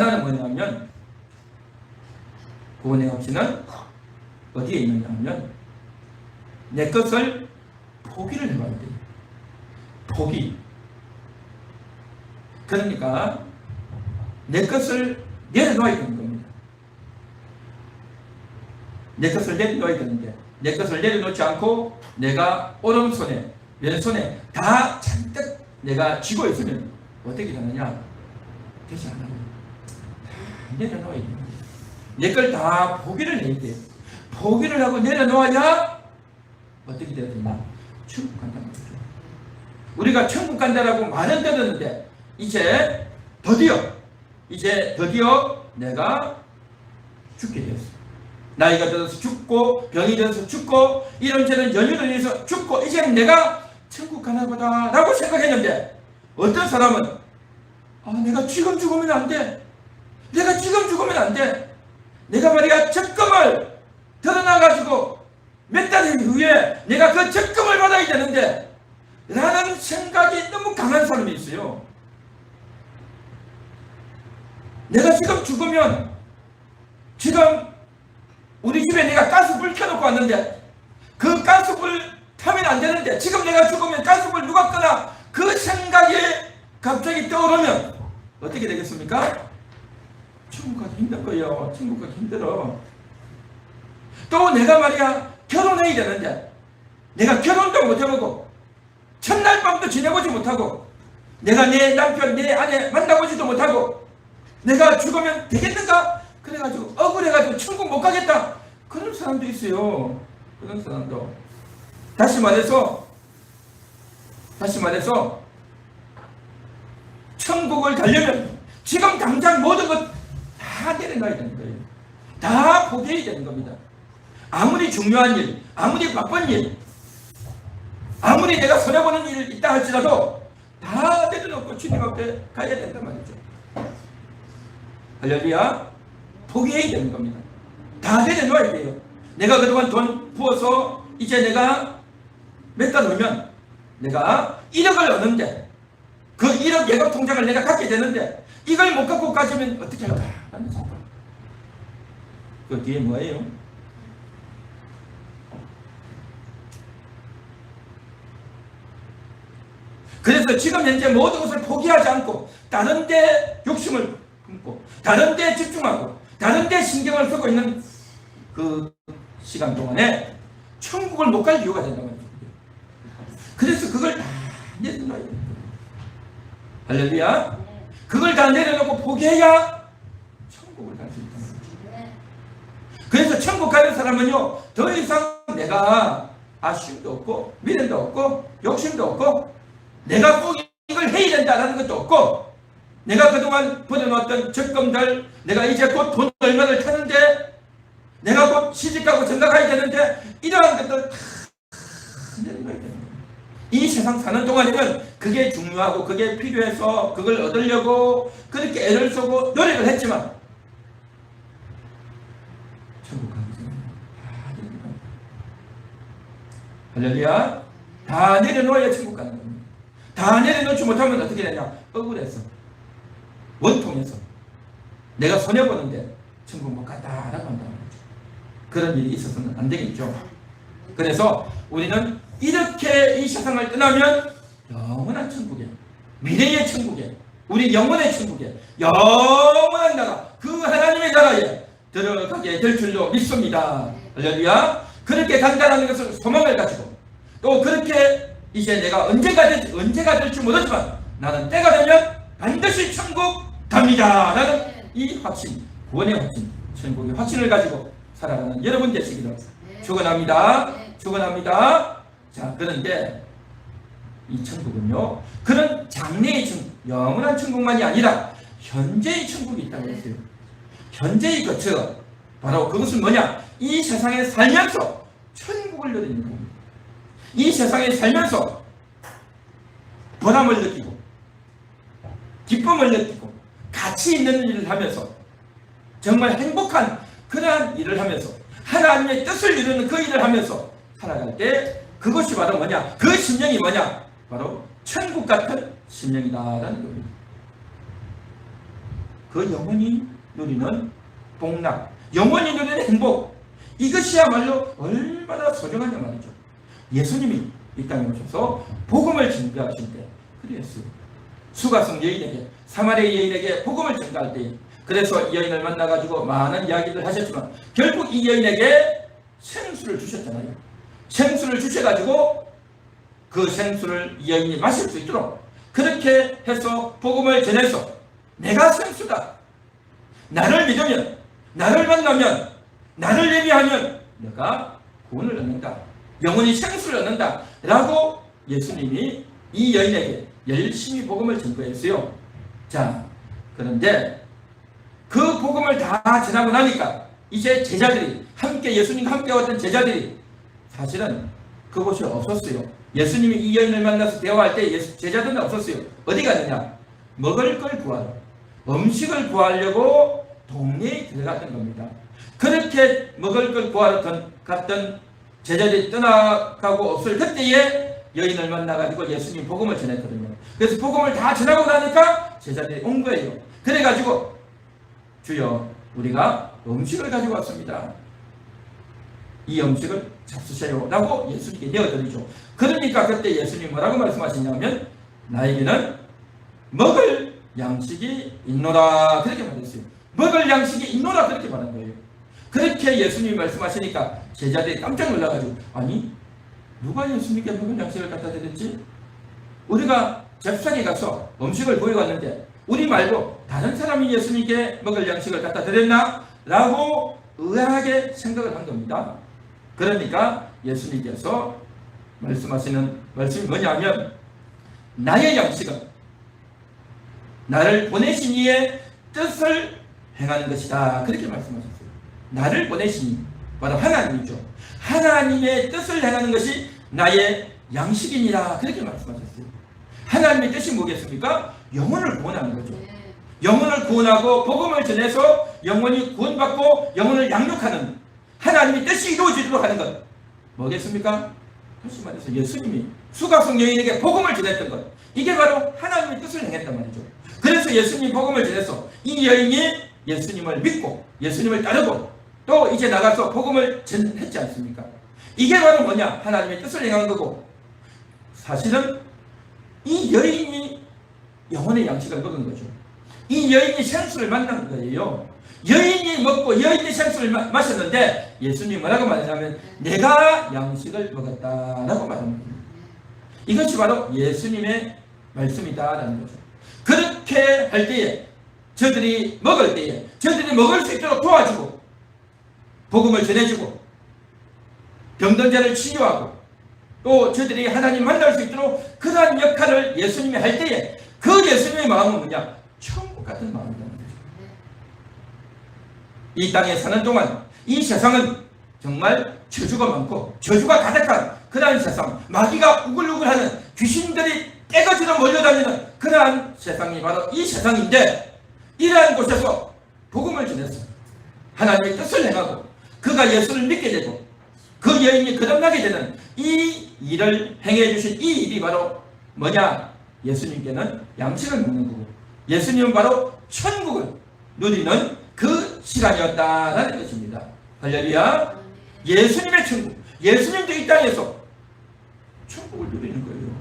하나는 뭐냐면 구원의 확신은 어디에 있느냐 하면 내 것을 포기를 해봐야 돼요. 포기. 그러니까 내 것을 내려놓아야 되는 겁니다. 내 것을 내려놓아야 되는데 내 것을 내려놓지 않고 내가 오른손에 왼손에 다 잔뜩 내가 쥐고 있으면 어떻게 되느냐? 되지 않아요. 다 내려놓아야 돼요. 내 걸 다 포기를 해야 돼요. 포기를 하고 내려놓아야 어떻게 돼야 되냐? 천국 간다는 거죠. 우리가 천국 간다라고 말은 들었는데 이제 드디어 내가 죽게 되었어. 나이가 들어서 죽고 병이 들어서 죽고 이런저런 연유를 위해서 죽고 이제는 내가 천국 가나 보다 라고 생각했는데 어떤 사람은 내가 지금 죽으면 안 돼. 내가 지금 죽으면 안 돼. 내가 말이야 적금을 들어놔가지고 몇 달 후에 내가 그 적금을 받아야 되는데 라는 생각이 너무 강한 사람이 있어요. 내가 지금 죽으면 지금 우리 집에 내가 가스불 켜놓고 왔는데 그 가스불 타면 안 되는데 지금 내가 죽으면 가스불 누가 끄나 그 생각이 갑자기 떠오르면 어떻게 되겠습니까? 천국 가기 힘들 거예요. 천국 가기 힘들어. 또 내가 말이야 결혼해야 되는데 내가 결혼도 못 해보고 첫날 밤도 지내보지 못하고 내가 내 남편 내 아내 만나보지도 못하고 내가 죽으면 되겠는가? 그래가지고 억울해가지고 천국 못 가겠다. 그런 사람도 있어요. 그런 사람도. 다시 말해서 천국을 가려면 지금 당장 모든 것 다 내려놔야 되는 거예요. 다 포기해야 되는 겁니다. 아무리 중요한 일, 아무리 바쁜 일, 아무리 내가 손해보는 일이 있다 할지라도 다 내려놓고 주님 앞에 가야 된단 말이죠. 할렐루야. 포기해야 되는 겁니다. 다 내려놓아야 돼요. 내가 그동안 돈 부어서 이제 내가 몇 달 후면 내가 1억을 얻는데 그 1억 예금 통장을 내가 갖게 되는데 이걸 못 갖고 가지면 어떻게 할까? 하는 생각. 그 뒤에 뭐예요? 그래서 지금 현재 모든 것을 포기하지 않고 다른 데 욕심을 품고 다른 데 집중하고 다른 데 신경을 쓰고 있는 그 시간 동안에 천국을 못 갈 이유가 된다고 합니다. 그래서 그걸 다 내려놔야 됩니다. 할렐루야. 그걸 다 내려놓고 포기해야 천국을 갈 수 있다는 거죠. 그래서 천국 가는 사람은요 더 이상 내가 아쉬움도 없고 미련도 없고 욕심도 없고 내가 꼭 이걸 해야 된다는 것도 없고 내가 그동안 버려놓았던 적금들 내가 이제 곧 돈 얼마를 타는데 내가 곧 시집가고 전가가야 되는데 이러한 것들 다 내려놔야 됩니다. 이 세상 사는 동안에는 그게 중요하고 그게 필요해서 그걸 얻으려고 그렇게 애를 쓰고 노력을 했지만 천국 가는 사람은 다 내려놔야 할렐루야. 다 내려놓아야 천국 가는 겁니다. 다 내려놓지 못하면 어떻게 되냐? 억울해서 원통해서 내가 손해보는데 천국 못 갔다라고 한다는 거죠. 그런 일이 있어서는 안 되겠죠. 그래서 우리는 이렇게 이 세상을 떠나면 영원한 천국에 미래의 천국에 우리 영원의 천국에 영원한 나라 그 하나님의 나라에 들어가게 될 줄로 믿습니다. 할렐루야. 그렇게 간다는 것을 소망을 가지고 또 그렇게 이제 내가 언제가 될지 모르지만 나는 때가 되면 반드시 천국 갑니다 라는 이 확신, 구원의 확신, 천국의 확신을 가지고 살아가는 여러분 되시기를 축원합니다. 축원합니다. 자, 그런데 이 천국은요 그런 장래의 천국, 영원한 천국만이 아니라 현재의 천국이 있다고 했어요. 현재의 거처, 바로 그것은 뭐냐? 이 세상에 살면서 천국을 누리는 겁니다. 이 세상에 살면서 보람을 느끼고 기쁨을 느끼고 가치 있는 일을 하면서 정말 행복한 그러한 일을 하면서 하나님의 뜻을 이루는 그 일을 하면서 살아갈 때 그것이 바로 뭐냐? 그 심령이 뭐냐? 바로 천국 같은 심령이다라는 겁니다. 그 영원히 누리는 복락, 영원히 누리는 행복, 이것이야말로 얼마나 소중하냐 말이죠. 예수님이 이 땅에 오셔서 복음을 증거하실 때 그랬어요. 수가성 여인에게, 사마리아 여인에게 복음을 증거할 때, 그래서 이 여인을 만나가지고 많은 이야기를 하셨지만 결국 이 여인에게 생수를 주셨잖아요. 생수를 주셔가지고 그 생수를 이 여인이 마실 수 있도록 그렇게 해서 복음을 전해서 내가 생수다, 나를 믿으면, 나를 만나면, 나를 예비하면 내가 구원을 얻는다, 영원히 생수를 얻는다 라고 예수님이 이 여인에게 열심히 복음을 전거했어요. 자, 그런데 그 복음을 다 전하고 나니까 이제 제자들이, 함께 예수님과 함께 왔던 제자들이 사실은 그곳이 없었어요. 예수님이 이 여인을 만나서 대화할 때 제자들은 없었어요. 어디 갔느냐? 먹을 걸 구하러, 음식을 구하려고 동네에 들어갔던 겁니다. 그렇게 먹을 걸 구하러 갔던 제자들이 떠나가고 없을 그때에 여인을 만나가지고 예수님 복음을 전했거든요. 그래서 복음을 다 전하고 나니까 제자들이 온 거예요. 그래가지고 주여, 우리가 음식을 가지고 왔습니다. 이 음식을 잡수세요 라고 예수님께 내어드리죠. 그러니까 그때 예수님이 뭐라고 말씀하시냐면 나에게는 먹을 양식이 있노라 그렇게 말했어요. 먹을 양식이 있노라 그렇게 말한 거예요. 그렇게 예수님이 말씀하시니까 제자들이 깜짝 놀라가지고, 아니 누가 예수님께 먹을 양식을 갖다 드렸지? 우리가 제사장에 가서 음식을 보여왔는데 우리 말고 다른 사람이 예수님께 먹을 양식을 갖다 드렸나? 라고 의아하게 생각을 한 겁니다. 그러니까 예수님께서 말씀하시는 말씀이 뭐냐면 나의 양식은 나를 보내신 이의 뜻을 행하는 것이다 그렇게 말씀하셨어요. 나를 보내신 이 바로 하나님이죠. 하나님의 뜻을 행하는 것이 나의 양식이니라 그렇게 말씀하셨어요. 하나님의 뜻이 뭐겠습니까? 영혼을 구원하는 거죠. 영혼을 구원하고 복음을 전해서 영혼이 구원받고 영혼을 양육하는 하나님의 뜻이 이루어지도록 하는 것 뭐겠습니까? 다시 말해서 예수님이 수가성 여인에게 복음을 전했던 것, 이게 바로 하나님의 뜻을 행했단 말이죠. 그래서 예수님이 복음을 전해서 이 여인이 예수님을 믿고 예수님을 따르고 또 이제 나가서 복음을 전했지 않습니까? 이게 바로 뭐냐? 하나님의 뜻을 행한 거고, 사실은 이 여인이 영혼의 양식을 먹은 거죠. 이 여인이 생수를 만난 거예요. 여인이 먹고 여인이 생수를 마셨는데 예수님이 뭐라고 말하냐면 내가 양식을 먹었다라고 말합니다. 이것이 바로 예수님의 말씀이다라는 거죠. 그렇게 할 때에 저들이 먹을 때에 저들이 먹을 수 있도록 도와주고 복음을 전해주고 병든 자를 치유하고 또 저들이 하나님 만날 수 있도록 그러한 역할을 예수님이 할 때에 그 예수님의 마음은 뭐냐? 천국 같은 마음이다. 이 땅에 사는 동안 이 세상은 정말 저주가 많고 저주가 가득한 그러한 세상, 마귀가 우글우글하는 귀신들이 떼거지로 몰려다니는 그러한 세상이 바로 이 세상인데, 이러한 곳에서 복음을 전해서 하나님의 뜻을 행하고 그가 예수를 믿게 되고 그 여인이 거듭나게 되는 이 일을 행해 주신 이 일이 바로 뭐냐? 예수님께는 양식을 먹는 거고 예수님은 바로 천국을 누리는 그 시간이었다라는 것입니다. 할렐루야. 예수님의 천국, 예수님도 이 땅에서 천국을 누리는 거예요.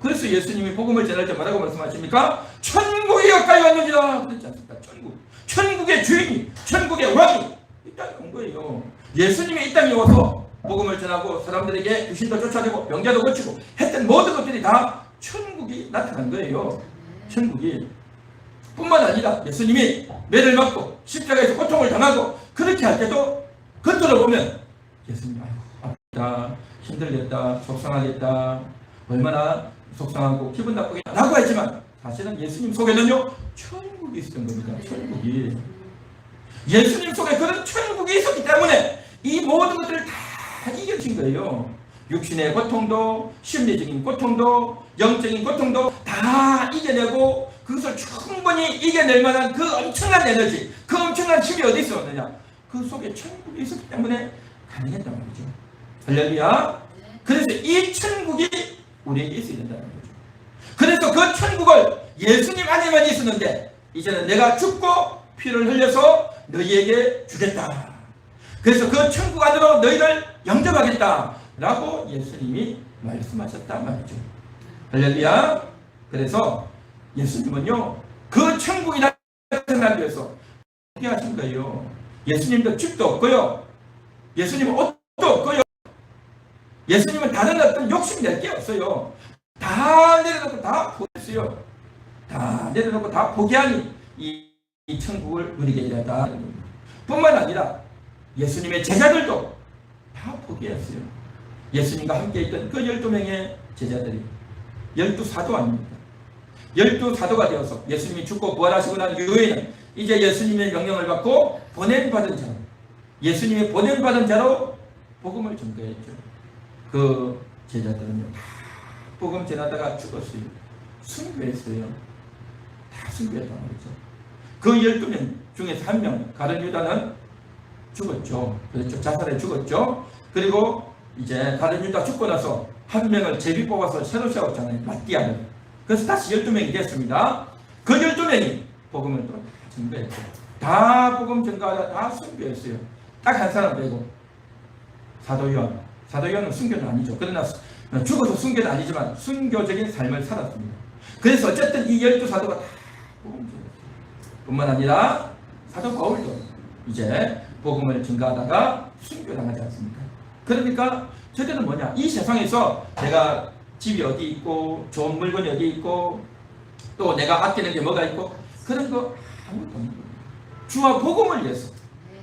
그래서 예수님이 복음을 전할 때 뭐라고 말씀하십니까? 천국이 가까이 왔느니라 그랬지 않습니까? 천국의 주인이, 천국의 왕이 이 땅에 온 거예요. 예수님이 이 땅에 와서 복음을 전하고 사람들에게 귀신도 쫓아내고 병자도 고치고 했던 모든 것들이 다 천국이 나타난 거예요. 천국이. 뿐만 아니라 예수님이 매를 맞고 십자가에서 고통을 당하고 그렇게 할 때도 겉으로 보면 예수님 아프다, 힘들겠다, 속상하겠다, 얼마나 속상하고 기분 나쁘겠다 라고 하지만 사실은 예수님 속에는요 천국이 있었던 겁니다. 천국이. 예수님 속에 그런 천국이 있었기 때문에 이 모든 것들을 다 이겨진 거예요. 육신의 고통도, 심리적인 고통도, 영적인 고통도 다 이겨내고 그것을 충분히 이겨낼 만한 그 엄청난 에너지, 그 엄청난 힘이 어디 있었느냐? 그 속에 천국이 있었기 때문에 가능했단 말이죠. 할렐루야. 그래서 이 천국이 우리에게 있어야 된다는 거죠. 그래서 그 천국을 예수님 안에만 있었는데 이제는 내가 죽고 피를 흘려서 너희에게 주겠다. 그래서 그 천국 안으로 너희를 영접하겠다 라고 예수님이 말씀하셨단 말이죠. 할렐루야. 그래서 예수님은요 그 천국이 나타나기 위해서 어떻게 하신 거예요? 예수님도 집도 없고요, 예수님은 옷도 없고요, 예수님은 다른 어떤 욕심 낼 게 없어요. 다 내려놓고 다 포기했어요. 다 내려놓고 다 포기하니 이 천국을 누리게 되었다. 뿐만 아니라 예수님의 제자들도 다 포기했어요. 예수님과 함께 있던 그 12명의 제자들이 12사도 아닙니까? 12사도가 되어서 예수님이 죽고 부활하시고 난 이후에는 이제 예수님의 명령을 받고 보냄받은 자로, 예수님의 보냄받은 자로 복음을 전도했죠. 그 제자들은요 다 복음 전하다가 죽었어요. 순교했어요. 다 순교했단 말이죠. 그 12명 중에서 한 명, 가룟 유다는 죽었죠. 그렇죠. 자살해 죽었죠. 그리고 이제 가룟 유다 죽고 나서 한 명을 제비 뽑아서 새로 세웠잖아요. 마띠아를. 그래서 다시 12명이 됐습니다. 그 12명이 복음을 또 전도했죠. 다 복음 전가하다 다 순교했어요. 딱 한 사람 빼고 사도 요한. 사도 요한은 순교는 아니죠. 그러나 죽어서 순교는 아니지만 순교적인 삶을 살았습니다. 그래서 어쨌든 이 12사도가 다 복음 전했어요. 뿐만 아니라 사도 바울도 이제 복음을 전가하다가 순교당하지 않습니까? 그러니까 저들은 뭐냐, 이 세상에서 내가 집이 어디 있고 좋은 물건이 어디 있고 또 내가 아끼는 게 뭐가 있고 그런 거 아무것도 없는 거예요. 주와 복음을 위해서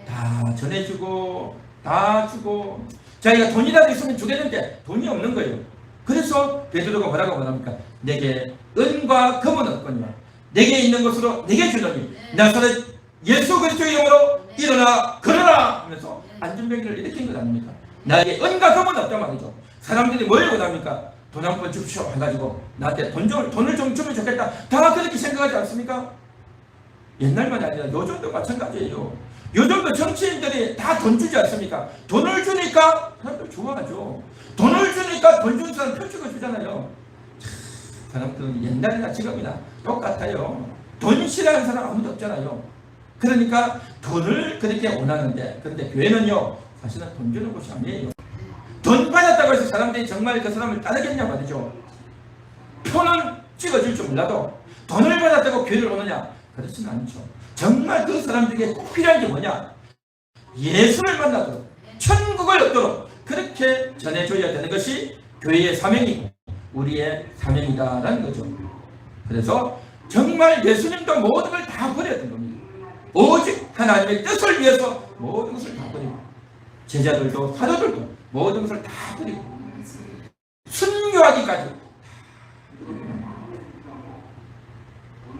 다 전해주고 다 주고, 자기가 돈이라도 있으면 주겠는데 돈이 없는 거예요. 그래서 베드로가 뭐라고 말합니까? 내게 은과 금은 없거니와 내게 있는 것으로 내게 주노니 나사렛 예수 그리스도의 이름으로 일어나 걸어라 하면서 안전병기를 일으킨 것 아닙니까? 나에게 은과 금은 없단 말이죠. 사람들이 뭘 원합니까? 돈 한 번 줍시오 해가지고 나한테 돈을 좀 주면 좋겠다, 다 그렇게 생각하지 않습니까? 옛날만이 아니라 요즘도 마찬가지예요. 요즘도 정치인들이 다 돈 주지 않습니까? 돈을 주니까 사람들 좋아하죠. 돈을 주니까 돈 주는 사람 표축을 주잖아요. 사람들은 옛날이나 지금이나 똑같아요. 돈 싫어하는 사람 아무도 없잖아요. 그러니까 돈을 그렇게 원하는데, 그런데 교회는요 사실은 돈 주는 곳이 아니에요. 돈 받았다고 해서 사람들이 정말 그 사람을 따르겠냐 말이죠. 표는 찍어줄 줄 몰라도 돈을 받았다고 교회를 오느냐? 그렇지는 않죠. 정말 그 사람들에게 꼭 필요한 게 뭐냐? 예수를 만나도록, 천국을 얻도록 그렇게 전해줘야 되는 것이 교회의 사명이고 우리의 사명이다라는 거죠. 그래서 정말 예수님도 모든 걸 다 버려야 되는 겁니다. 오직 하나님의 뜻을 위해서 모든 것을 다 버리고, 제자들도 사도들도 모든 것을 다 버리고 순교하기까지.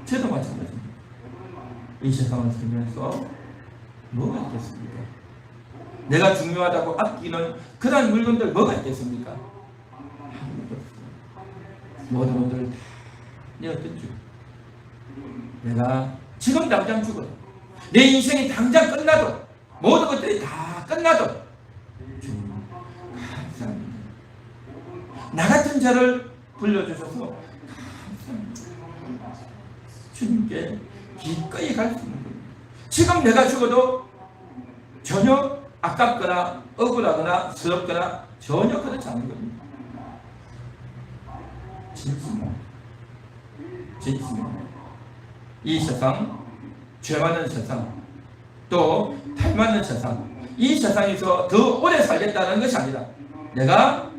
저도 마찬가지입니다. 이 세상을 살면서 뭐가 있겠습니까? 내가 중요하다고 아끼는 그런 물건들 뭐가 있겠습니까? 아무것도 없어요. 모든 것들을 다 내 어떤 줄, 내가 지금 당장 죽어도, 내 인생이 당장 끝나도, 모든 것들이 다 끝나도 주님 감사합니다. 나 같은 자를 불러주셔서 감사합니다. 주님께 기꺼이 갈 수 있는 겁니다. 지금 내가 죽어도 전혀 아깝거나 억울하거나 서럽거나 전혀 그렇지 않은 겁니다. 진심입니다. 이 세상, 죄 많은 세상, 또 닮았는 세상, 이 세상에서 더 오래 살겠다는 것이 아니라 내가,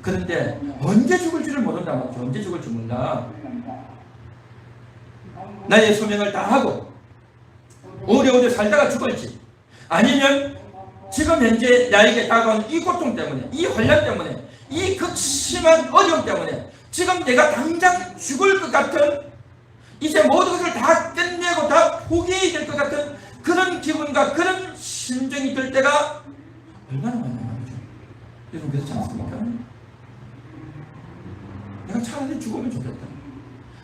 그런데 언제 죽을 줄을 모른다 말이죠. 언제 죽을 줄 몰라. 나의 소명을 다 하고 오래오래 살다가 죽을지, 아니면 지금 현재 나에게 다가온 이 고통 때문에, 이 혼란 때문에, 이 극심한 어려움 때문에 지금 내가 당장 죽을 것 같은, 이제 모든 것을 다 끝내고 다 포기해야 될 것 같은 그런 기분과 그런 심정이 들 때가 얼마나 많냐 말이죠. 여러분 그렇지 않습니까? 내가 차라리 죽으면 좋겠다.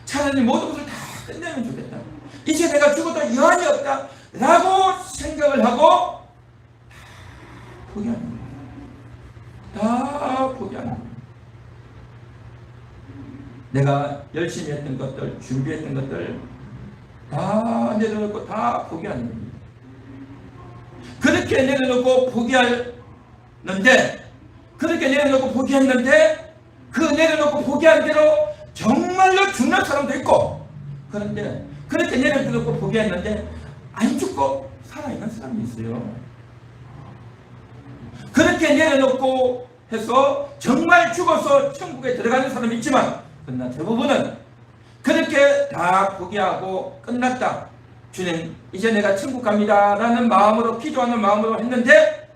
차라리 모든 것을 다 끝내면 좋겠다. 이제 내가 죽어도 여한이 없다 라고 생각을 하고 다 포기하는 거예요. 다 포기하는 거예요. 내가 열심히 했던 것들, 준비했던 것들 다 내려놓고 다 포기하는 겁니다. 그렇게 내려놓고 포기했는데 그 내려놓고 포기한 대로 정말로 죽는 사람도 있고, 그런데 그렇게 내려놓고 포기했는데 안 죽고 살아있는 사람이 있어요. 그렇게 내려놓고 해서 정말 죽어서 천국에 들어가는 사람이 있지만, 그러나 대부분은 그렇게 다 포기하고 끝났다. 주님, 이제 내가 천국 갑니다 라는 마음으로, 기도하는 마음으로 했는데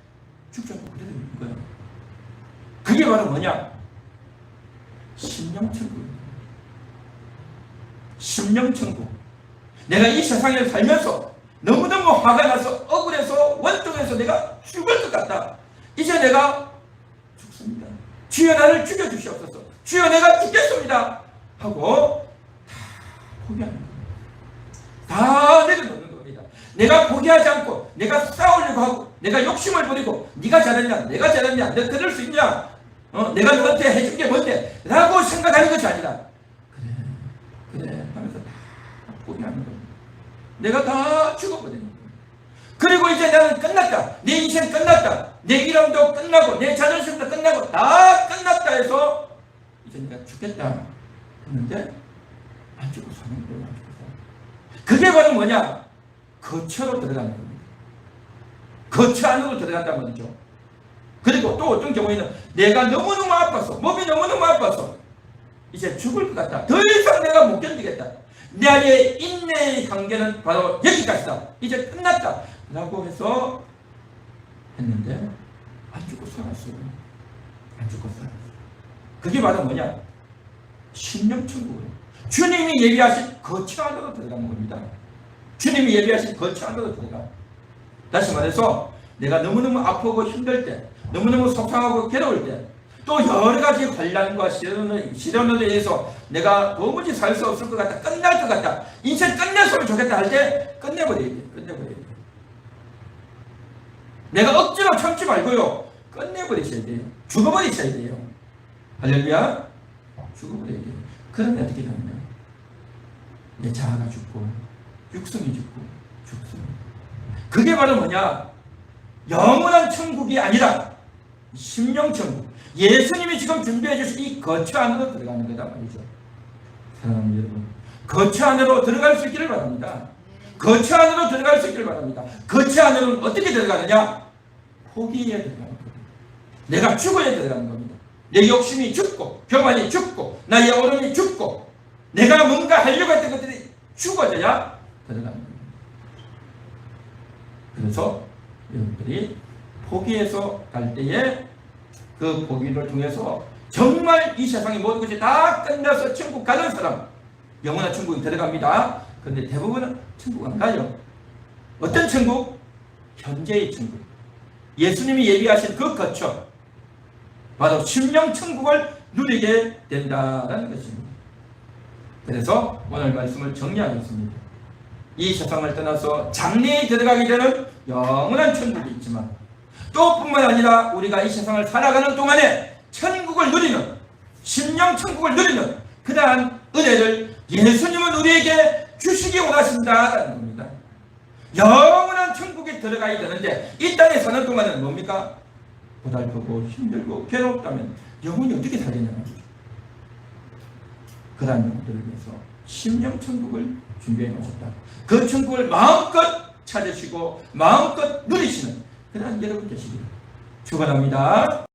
죽지 않고 그대로 있는 거예요. 그게 바로 뭐냐? 심령천국입니다. 심령천국. 내가 이 세상에 살면서 너무너무 화가 나서 억울해서 원통해서 내가 죽을 것 같다. 이제 내가 죽습니다. 주여 나를 죽여주시옵소서. 주여 내가 죽겠습니다 하고 다 포기하는 겁니다. 다 내려놓는 겁니다. 내가 포기하지 않고 내가 싸우려고 하고 내가 욕심을 부리고 네가 잘했냐 내가 잘했냐 내가 들을 수 있냐 내가 너한테 해준 게 뭔데 라고 생각하는 것이 아니라 그래 하면서 다 포기하는 겁니다. 내가 다 죽어버리는 거예요. 그리고 이제 나는 끝났다. 내 인생 끝났다. 내 이름도 끝나고 내 자존심도 끝나고 다 끝났다 해서 이제 내가 죽겠다 했는데 안 죽고 사는 거예요. 안 죽고 사는. 그게 바로 뭐냐? 거처로 들어가는 겁니다. 거처 안으로 들어간단 말이죠. 그리고 또 어떤 경우에는 내가 너무너무 아파서, 몸이 너무너무 아파서 이제 죽을 것 같다. 더 이상 내가 못 견디겠다. 나의 인내의 관계는 바로 여기까지다. 이제 끝났다 라고 해서 했는데 안 죽고 살았어요. 안 죽고 살았어요. 그게 바로 뭐냐? 심령천국이에요. 주님이 예비하신 거처 안으로 들어가는 겁니다. 주님이 예비하신 거처 안으로 들어가. 다시 말해서 내가 너무너무 아프고 힘들 때, 너무너무 속상하고 괴로울 때, 또 여러 가지 관란과 시련으로 인해서 내가 도무지 살 수 없을 것 같다, 끝날 것 같다, 인생 끝냈으면 좋겠다 할 때 끝내버려야 돼. 끝내버려야 돼. 내가 억지로 참지 말고요, 끝내버리셔야 돼요. 죽어버리셔야 돼요. 할렐루야. 죽어버려야 돼요. 그러면 어떻게 되느냐? 내 자아가 죽고 육성이 죽고 죽습니다. 그게 바로 뭐냐? 영원한 천국이 아니라 심령천국, 예수님이 지금 준비해 주신 이 거처 안으로 들어가는 거다 말이죠. 사랑하는 여러분, 거처 안으로 들어갈 수 있기를 바랍니다. 거처 안으로 들어갈 수 있기를 바랍니다. 거처 안으로는 어떻게 들어가느냐? 포기해야 들어가는 겁니다. 내가 죽어야 들어가는 겁니다. 내 욕심이 죽고 교만이 죽고 나의 어려움이 죽고 내가 뭔가 하려고 했던 것들이 죽어져야 들어가는 겁니다. 그래서 여러분들이 포기해서 갈 때에 그 포기를 통해서 정말 이 세상의 모든 것이 다 끝나서 천국 가는 사람, 영원한 천국에 들어갑니다. 그런데 대부분은 천국 안 가요. 어떤 천국? 현재의 천국. 예수님이 예비하신 그 거처, 바로 심령천국을 누리게 된다는 것입니다. 그래서 오늘 말씀을 정리하겠습니다. 이 세상을 떠나서 장래에 들어가게 되는 영원한 천국이 있지만 또 뿐만 아니라 우리가 이 세상을 살아가는 동안에 천국을 누리는, 심령천국을 누리는 그러한 은혜를 예수님은 우리에게 주시기 원하신다는 겁니다. 영원한 천국에 들어가야 되는데 이 땅에 사는 동안은 뭡니까? 고달프고 힘들고 괴롭다면 영혼이 어떻게 살겠냐는 거죠. 그러한 영혼들을 위해서 심령천국을 준비해 놓으셨다. 그 천국을 마음껏 찾으시고 마음껏 누리시는 그러한 여러분 되시기를 축원합니다.